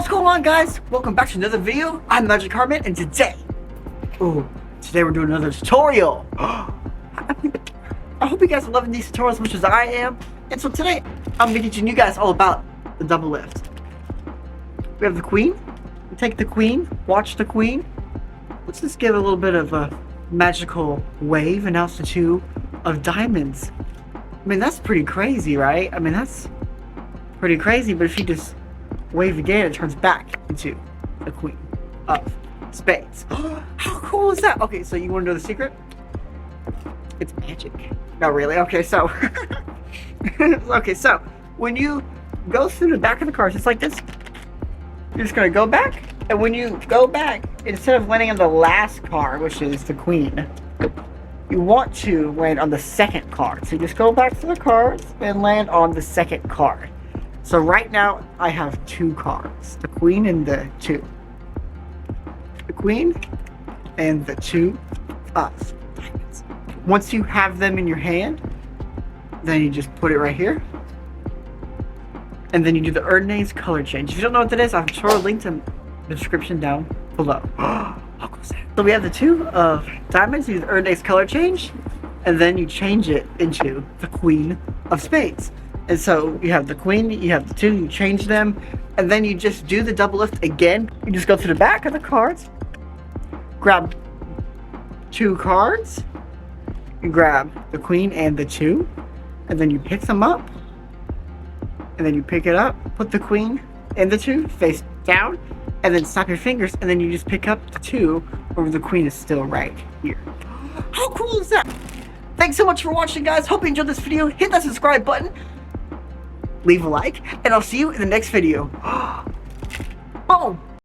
What's going on, guys? Welcome back to another video. I'm Magic Carmen, and today we're doing another tutorial. I hope you guys are loving these tutorials as much as I am. And so today, I'm gonna be teaching you guys all about the double lift. We have the queen. We take the queen, watch the queen. Let's just give it a little bit of a magical wave, and now it's the two of diamonds. I mean, that's pretty crazy, right? I mean, that's pretty crazy, but if you just wave again, it turns back into the queen of spades. How cool is that? Okay, so you want to know the secret? It's magic. No, really? Okay, so so when you go through the back of the cards, it's like this. You're just gonna go back, and when you go back, instead of landing on the last card, which is the queen, you want to land on the second card. So you just go back to the cards and land on the second card. So right now, I have two cards. The queen and the two. The queen and the two of diamonds. Once you have them in your hand, then you just put it right here. And then you do the Erdnase color change. If you don't know what that is, I'm sure I'll link to the description down below. How cool is that? So we have the two of diamonds, you do the Erdnase color change, and then you change it into the queen of spades. And so you have the queen, you have the two, you change them, and then you just do the double lift again. You just go to the back of the cards, grab two cards, you grab the queen and the two, and then you pick them up, and then you pick it up, put the queen and the two face down, and then snap your fingers, and then you just pick up the two where the queen is still right here. How cool is that? Thanks so much for watching, guys. Hope you enjoyed this video. Hit that subscribe button, leave a like, and I'll see you in the next video. Boom!